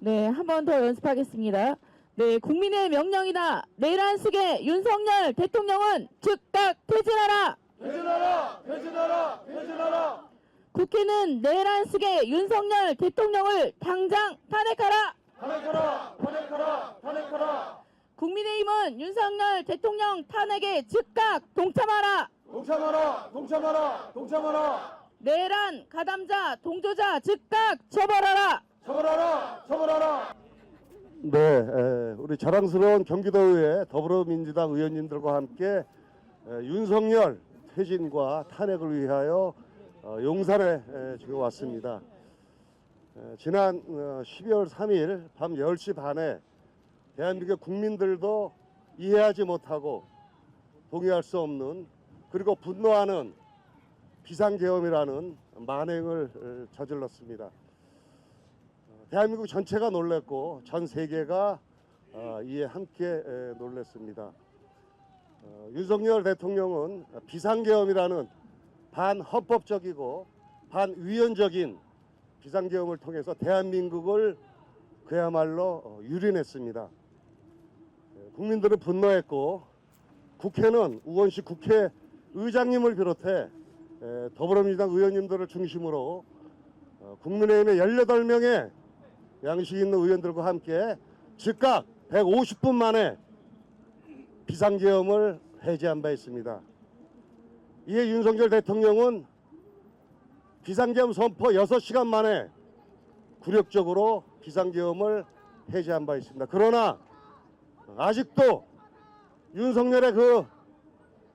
네, 한 번 더 연습하겠습니다. 네, 국민의 명령이다. 내란식의 윤석열 대통령은 즉각 퇴진하라. 퇴진하라! 퇴진하라! 퇴진하라! 국회는 내란식의 윤석열 대통령을 당장 탄핵하라. 탄핵하라! 탄핵하라! 탄핵하라! 국민의힘은 윤석열 대통령 탄핵에 즉각 동참하라. 동참하라! 동참하라! 동참하라! 내란 가담자 동조자 즉각 처벌하라. 처벌하라! 처벌하라! 네, 우리 자랑스러운 경기도의회 더불어민주당 의원님들과 함께 윤석열 퇴진과 탄핵을 위하여 용산에 지금 왔습니다. 지난 12월 3일 밤 10시 반에 대한민국 국민들도 이해하지 못하고 동의할 수 없는, 그리고 분노하는 비상계엄이라는 만행을 저질렀습니다. 대한민국 전체가 놀랐고 전 세계가 이에 함께 놀랐습니다. 윤석열 대통령은 비상계엄이라는 반헌법적이고 반위헌적인 비상계엄을 통해서 대한민국을 그야말로 유린했습니다. 국민들은 분노했고 국회는 우원식 국회의장님을 비롯해 더불어민주당 의원님들을 중심으로 국민의힘의 18명의 양식 있는 의원들과 함께 즉각 150분 만에 비상계엄을 해제한 바 있습니다. 이에 윤석열 대통령은 비상계엄 선포 6시간 만에 굴욕적으로 비상계엄을 해제한 바 있습니다. 그러나 아직도 윤석열의 그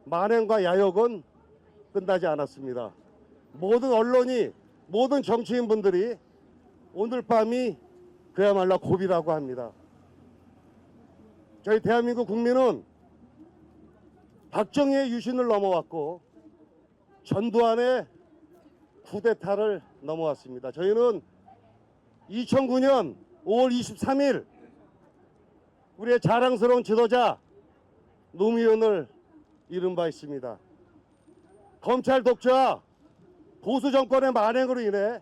만행과 야욕은 끝나지 않았습니다. 모든 언론이, 모든 정치인분들이 오늘 밤이 그야말로 고비라고 합니다. 저희 대한민국 국민은 박정희의 유신을 넘어왔고 전두환의 쿠데타를 넘어왔습니다. 저희는 2009년 5월 23일 우리의 자랑스러운 지도자 노무현을 잃은 바 있습니다. 검찰 독재와 보수 정권의 만행으로 인해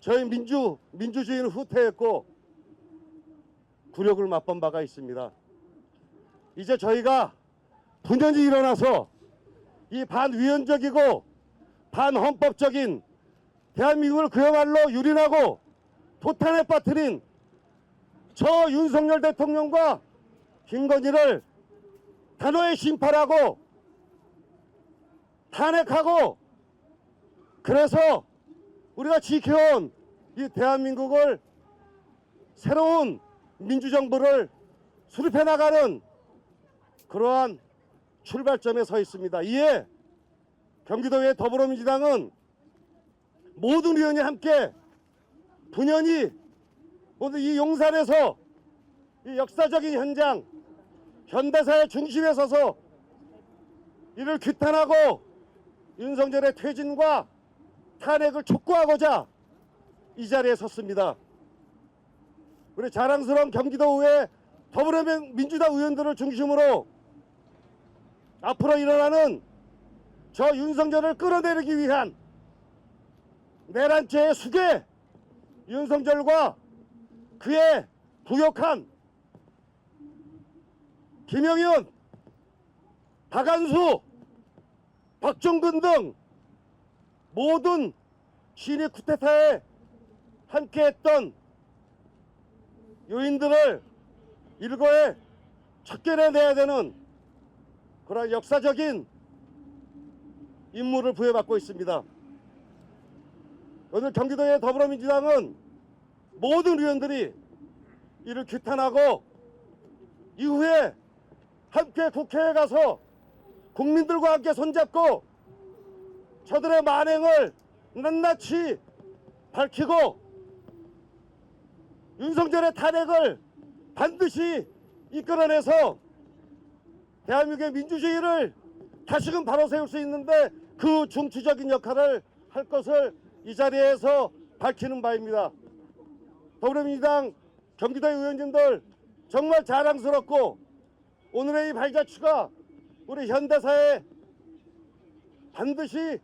저희 민주주의는 후퇴했고 굴욕을 맛본 바가 있습니다. 이제 저희가 분연히 일어나서 이 반위헌적이고 반헌법적인 대한민국을 그야말로 유린하고 도탄에 빠뜨린 저 윤석열 대통령과 김건희를 단호히 심판하고 탄핵하고, 그래서 우리가 지켜온 이 대한민국을 새로운 민주정부를 수립해 나가는 그러한 출발점에 서 있습니다. 이에 경기도의 더불어민주당은 모든 의원이 함께 분연히 모두 이 용산에서 이 역사적인 현장, 현대사의 중심에 서서 이를 규탄하고 윤석열의 퇴진과 탄핵을 촉구하고자 이 자리에 섰습니다. 우리 자랑스러운 경기도의회 더불어민주당 의원들을 중심으로 앞으로 일어나는 저 윤석열을 끌어내리기 위한 내란죄의 수괴, 윤석열과 그의 부역한 김영현, 박안수, 박종근 등 모든 시위 쿠데타에 함께했던 요인들을 일거에 척결해내야 되는 그런 역사적인 임무를 부여받고 있습니다. 오늘 경기도의 더불어민주당은 모든 의원들이 이를 규탄하고 이후에 함께 국회에 가서 국민들과 함께 손잡고 저들의 만행을 낱낱이 밝히고 윤석열의 탄핵을 반드시 이끌어내서 대한민국의 민주주의를 다시금 바로 세울 수 있는데 그 중추적인 역할을 할 것을 이 자리에서 밝히는 바입니다. 더불어민주당 경기도 의원님들 정말 자랑스럽고 오늘의 이 발자취가 우리 현대사에 반드시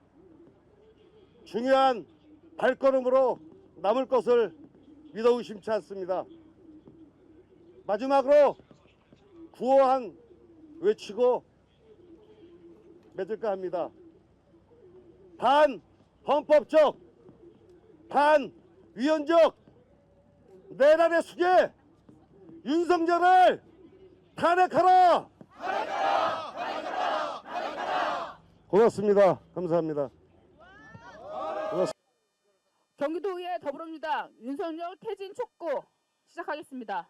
중요한 발걸음으로 남을 것을 믿어 의심치 않습니다. 마지막으로 구호한 외치고 맺을까 합니다. 반헌법적, 반위헌적 내란의 수괴 윤석열을 탄핵하라! 고맙습니다. 감사합니다. 경기도의회 더불어민주당 윤석열 퇴진 촉구 시작하겠습니다.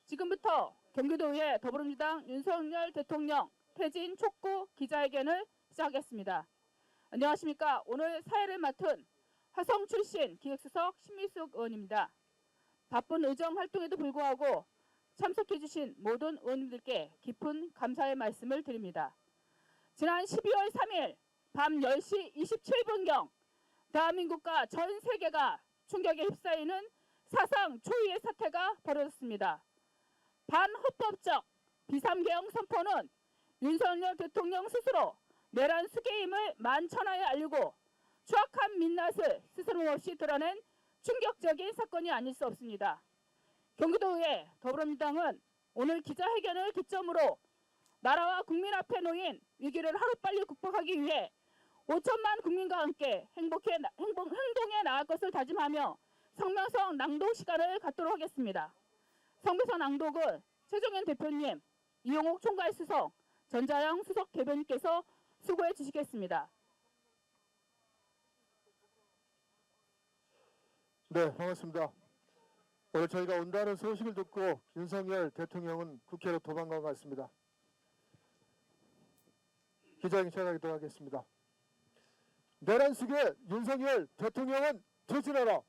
지금부터 경기도의회 더불어민주당 윤석열 대통령 퇴진 촉구 기자회견을 시작하겠습니다. 안녕하십니까. 오늘 사회를 맡은 화성 출신 기획수석 신미숙 의원입니다. 바쁜 의정 활동에도 불구하고 참석해주신 모든 의원님들께 깊은 감사의 말씀을 드립니다. 지난 12월 3일 밤 10시 27분경 대한민국과 전 세계가 충격에 휩싸이는 사상 초유의 사태가 벌어졌습니다. 반헌법적 비삼계엄 선포는 윤석열 대통령 스스로 내란 수괴임을 만천하에 알리고 추악한 민낯을 스스럼없이 드러낸 충격적인 사건이 아닐 수 없습니다. 경기도의회 더불어민주당은 오늘 기자회견을 기점으로 나라와 국민 앞에 놓인 위기를 하루빨리 극복하기 위해 5천만 국민과 함께 행동에 나아갈 것을 다짐하며 성명서 낭독 시간을 갖도록 하겠습니다. 성명서 낭독은 최종현 대표님, 이용옥 총괄수석, 전자영 수석 대변인께서 수고해 주시겠습니다. 네, 반갑습니다. 오늘 저희가 온다는 소식을 듣고 윤석열 대통령은 국회로 도망간 것 같습니다. 기자회견 시작하도록 하겠습니다. 내란 속에 윤석열 대통령은 퇴진하라.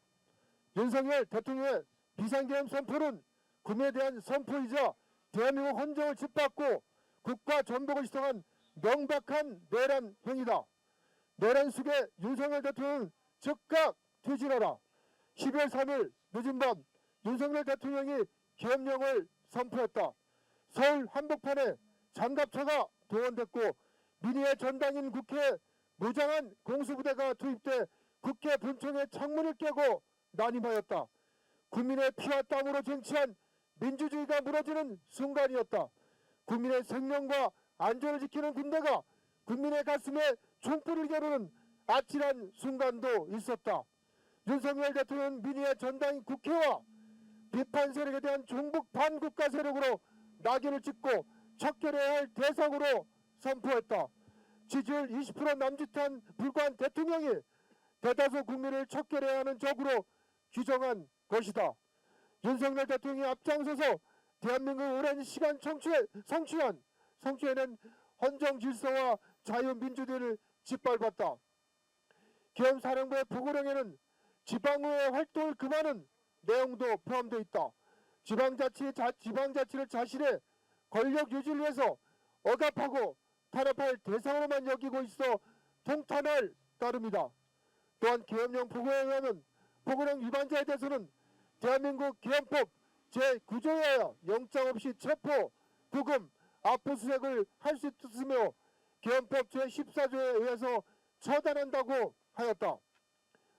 윤석열 대통령의 비상계엄 선포는 군에 대한 선포이자 대한민국 헌정을 짓밟고 국가 전복을 시정한 명백한 내란 행위다. 내란 속에 윤석열 대통령은 즉각 퇴진하라. 12월 3일 늦은 밤 윤석열 대통령이 계엄령을 선포했다. 서울 한복판에 장갑차가 동원됐고 민의의 전당인 국회에 무장한 공수부대가 투입돼 국회 본청의 창문을 깨고 난임하였다. 국민의 피와 땀으로 쟁취한 민주주의가 무너지는 순간이었다. 국민의 생명과 안전을 지키는 군대가 국민의 가슴에 총불을 겨누는 아찔한 순간도 있었다. 윤석열 대통령은 민의의 전당인 국회와 비판 세력에 대한 종북 반국가 세력으로 낙인을 찍고 척결해야 할 대상으로 선포했다. 지지율 20% 남짓한 불과한 대통령이 대다수 국민을 척결해야 하는 적으로 규정한 것이다. 윤석열 대통령이 앞장서서 대한민국 오랜 시간 성취해낸 헌정 질서와 자유민주주의를 짓밟았다. 계엄사령부의 보고령에는 지방의회 활동을 금하는 내용도 포함되어 있다. 지방자치를 자신의 권력 유지를 위해서 억압하고 탄압할 대상으로만 여기고 있어 통탄할 따름이다. 또한 계엄령 보고에 의하면 보고령 위반자에 대해서는 대한민국 계엄법 제9조에 하여 영장 없이 체포, 구금, 압수수색을 할 수 있으며 계엄법 제14조에 의해서 처단한다고 하였다.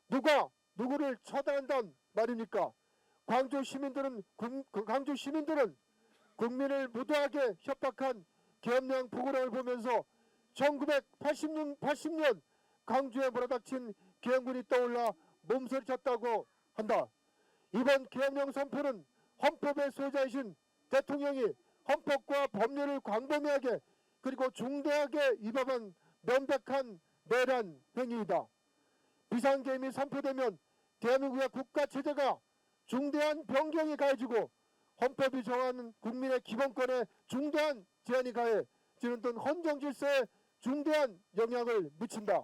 누가 누구를 처단한단 말입니까? 광주 시민들은 국민을 무도하게 협박한 계엄령 보고령을 보면서 1980년 광주에 몰아닥친 계엄군이 떠올라 몸서리쳤다고 한다. 이번 계엄령 선포는 헌법의 소유자이신 대통령이 헌법과 법률을 광범위하게 그리고 중대하게 위반한 명백한 내란 행위이다. 비상계엄이 선포되면 대한민국의 국가체제가 중대한 변경이 가해지고 헌법이 정하는 국민의 기본권에 중대한 제한이 가해지는 등 헌정질서에 중대한 영향을 미친다.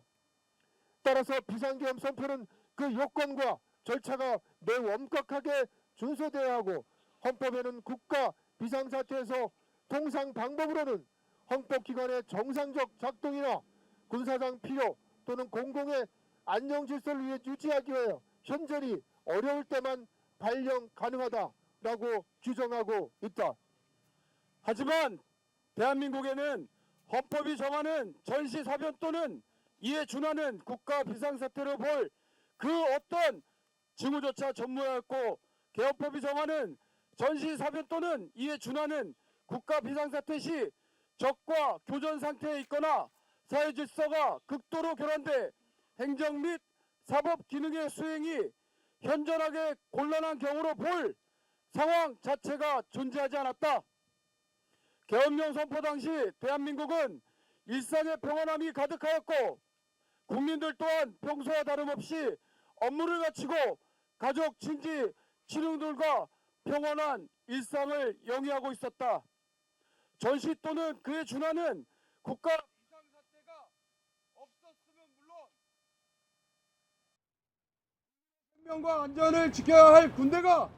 따라서 비상계엄 선포는 그 요건과 절차가 매우 엄격하게 준수되어야 하고 헌법에는 국가 비상사태에서 통상 방법으로는 헌법기관의 정상적 작동이나 군사상 필요 또는 공공의 안녕질서를 위해 유지하기 위해 현저히 어려울 때만 발령 가능하다라고 규정하고 있다. 하지만 대한민국에는 헌법이 정하는 전시사변 또는 이에 준하는 국가 비상사태로 볼 그 어떤 징후조차 전무하였고, 개헌법이 정하는 전시사변 또는 이에 준하는 국가 비상사태 시 적과 교전 상태에 있거나 사회질서가 극도로 결함돼 행정 및 사법 기능의 수행이 현저하게 곤란한 경우로 볼 상황 자체가 존재하지 않았다. 계엄령 선포 당시 대한민국은 일상의 평안함이 가득하였고, 국민들 또한 평소와 다름없이 업무를 마치고 가족, 친지, 친형들과 평온한 일상을 영위하고 있었다. 전시 또는 그에 준하는 국가 비상사태가 없었으면 물론 생명과 안전을 지켜야 할 군대가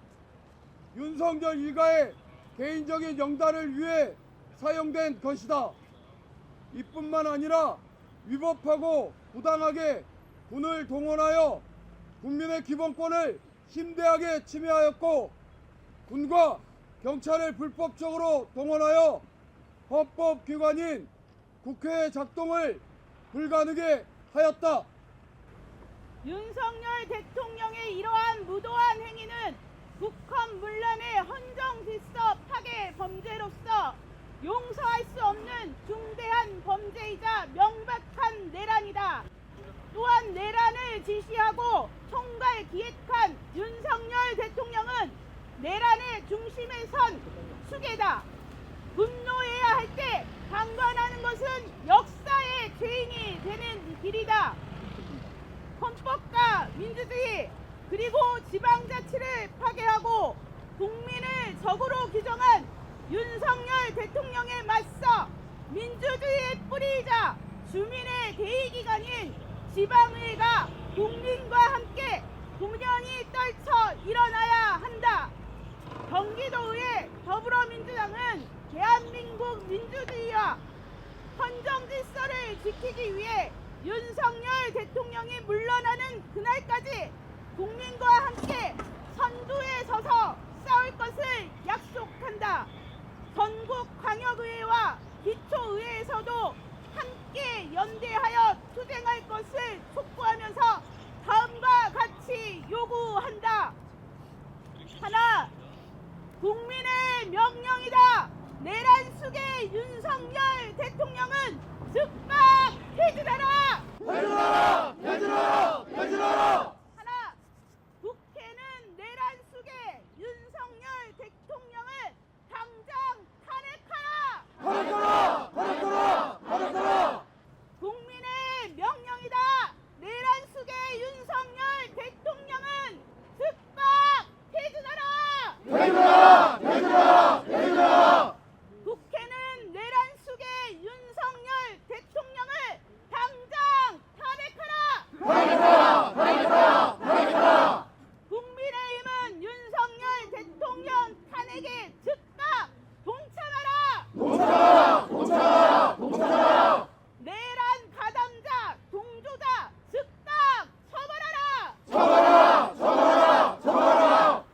윤석열 일가의 개인적인 영달을 위해 사용된 것이다. 이뿐만 아니라 위법하고 부당하게 군을 동원하여 국민의 기본권을 심대하게 침해하였고, 군과 경찰을 불법적으로 동원하여 헌법기관인 국회의 작동을 불가능하게 하였다. 윤석열 대통령의 이러한 무도한 행위는 북한 문란의 헌정 질서 파괴 범죄로서 용서할 수 없는 중대한 범죄이자 명백한 내란이다. 또한 내란을 지시하고 총괄 기획한 윤석열 대통령은 내란의 중심에 선 수괴다. 분노해야 할 때 방관하는 것은 역사의 죄인이 되는 길이다. 헌법과 민주주의 그리고 지방자치를 파괴하고 국민을 적으로 규정한 윤석열 대통령에 맞서 민주주의의 뿌리이자 주민의 대의기관인 지방의회가 국민과 함께 분연히 떨쳐 일어나야 한다. 경기도의회 더불어민주당은 대한민국 민주주의와 헌정질서를 지키기 위해 윤석열 대통령이 물러나는 그날까지 국민과 함께 선두에 서서 싸울 것을 약속한다. 전국 광역의회와 기초의회에서도 함께 연대하여 투쟁할 것을 촉구하면서 다음과 같이 요구한다. 하나, 국민의 명령이다. 내란 속의 윤석열 대통령은 즉각 퇴진하라. 퇴진하라! 퇴진하라! 퇴진하라! 하나, 국회는 내란 속의 윤석열 대통령을 당장 탄핵하라. 탄핵하라! 탄핵하라! 탄핵하라! 국민의 명령이다. 내란 속의 윤석열 대통령은 즉각 퇴진하라. 퇴진하라! 퇴진하라! 퇴진하라! 국회는 내란 속의 윤석열 대통령을 당장 탄핵하라. 탄핵하라! 탄핵하라! 탄핵하라! 국민의힘은 윤석열 대통령 탄핵에 즉각 동참하라. 동참하라! 동참하라! 동참하라! 내란 가담자, 동조자 즉각 처벌하라. 처벌하라! 처벌하라! 처벌하라!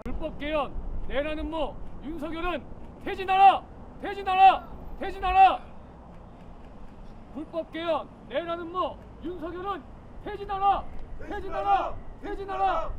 불법 개헌 내라는 뭐 윤석열은 퇴진하라! 퇴진하라! 퇴진하라! 불법 개헌 내라는 뭐 윤석열은 퇴진하라! 퇴진하라! 퇴진하라!